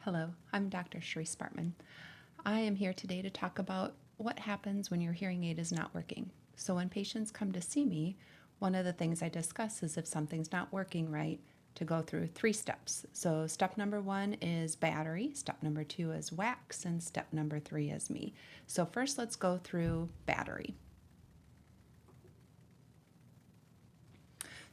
Hello, I'm Dr. Sheree Spartman. I am here today to talk about what happens when your hearing aid is not working. So when patients come to see me, one of the things I discuss is if something's not working right, to go through 3 steps. So step number 1 is battery, step number 2 is wax, and step number 3 is me. So first let's go through battery.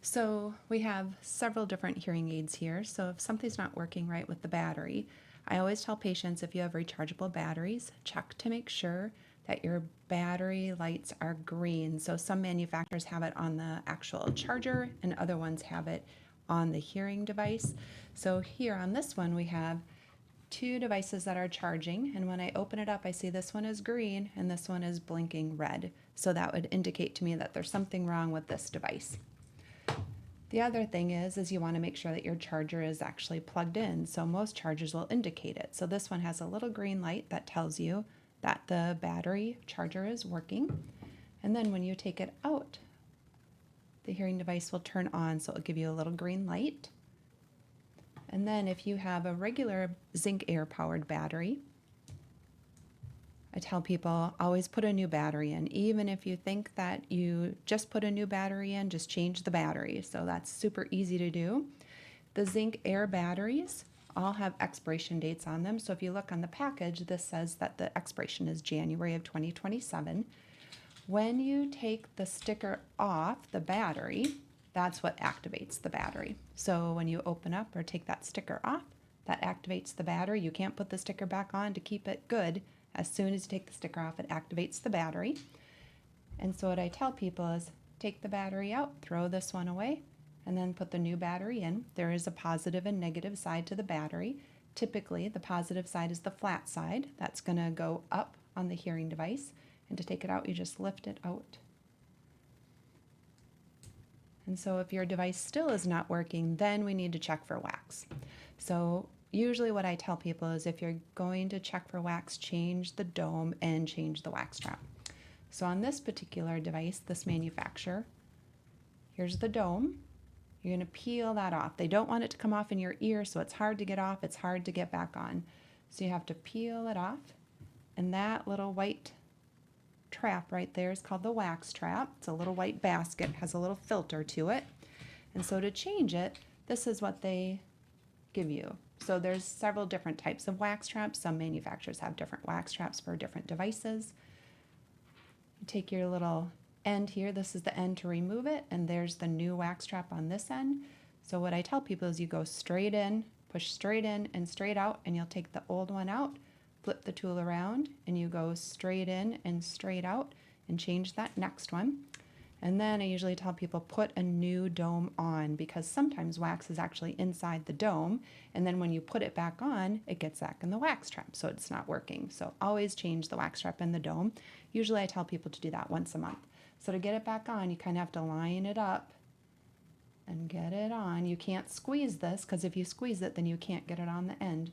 So we have several different hearing aids here. So if something's not working right with the battery, I always tell patients if you have rechargeable batteries, check to make sure that your battery lights are green. So some manufacturers have it on the actual charger and other ones have it on the hearing device. So here on this one we have 2 devices that are charging, and when I open it up I see this one is green and this one is blinking red. So that would indicate to me that there's something wrong with this device. The other thing is you want to make sure that your charger is actually plugged in. So most chargers will indicate it. So this one has a little green light that tells you that the battery charger is working. And then when you take it out, the hearing device will turn on. So it'll give you a little green light. And then if you have a regular zinc air powered battery, I tell people always put a new battery in. Even if you think that you just put a new battery in, just change the battery. So that's super easy to do. The zinc air batteries all have expiration dates on them. So if you look on the package, this says that the expiration is January of 2027. When you take the sticker off the battery, that's what activates the battery. So when you open up or take that sticker off, that activates the battery. You can't put the sticker back on to keep it good. As soon as you take the sticker off, it activates the battery. And so what I tell people is take the battery out, throw this one away, and then put the new battery in. There is a positive and negative side to the battery. Typically, the positive side is the flat side. That's going to go up on the hearing device. And to take it out, you just lift it out. And so if your device still is not working, then we need to check for wax. So usually what I tell people is if you're going to check for wax, change the dome and change the wax trap. So on this particular device, this manufacturer, here's the dome. You're going to peel that off. They don't want it to come off in your ear, so it's hard to get off. It's hard to get back on. So you have to peel it off. And that little white trap right there is called the wax trap. It's a little white basket, has a little filter to it. And so to change it, this is what they give you. So there's several different types of wax traps. Some manufacturers have different wax traps for different devices. You take your little end here. This is the end to remove it, and there's the new wax trap on this end. So what I tell people is you go straight in, push straight in and straight out, and you'll take the old one out, flip the tool around, and you go straight in and straight out and change that next one. And then I usually tell people put a new dome on, because sometimes wax is actually inside the dome, and then when you put it back on, it gets back in the wax trap, so it's not working. So always change the wax trap in the dome. Usually I tell people to do that once a month. So to get it back on, you kind of have to line it up and get it on. You can't squeeze this, because if you squeeze it, then you can't get it on the end,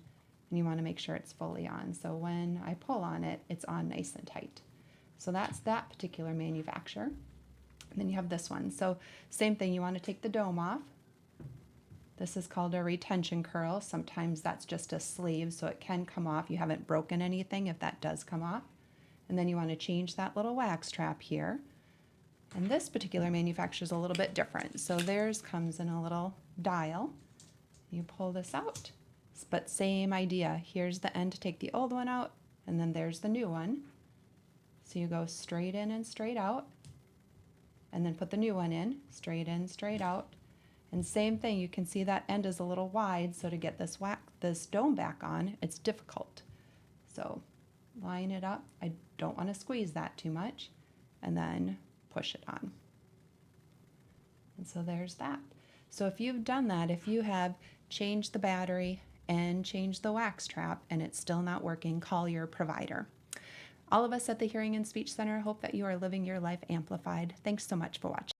and you want to make sure it's fully on. So when I pull on it, it's on nice and tight. So that's that particular manufacturer. And then you have this one. So same thing, you want to take the dome off. This is called a retention curl. Sometimes that's just a sleeve, so it can come off. You haven't broken anything if that does come off. And then you want to change that little wax trap here. And this particular manufacturer is a little bit different. So theirs comes in a little dial. You pull this out, but same idea. Here's the end to take the old one out, and then there's the new one. So you go straight in and straight out, and then put the new one in, straight out. And same thing, you can see that end is a little wide, so to get this dome back on, it's difficult. So line it up. I don't want to squeeze that too much, and then push it on. And so there's that. So if you've done that, if you have changed the battery and changed the wax trap and it's still not working, call your provider. All of us at the Hearing and Speech Center hope that you are living your life amplified. Thanks so much for watching.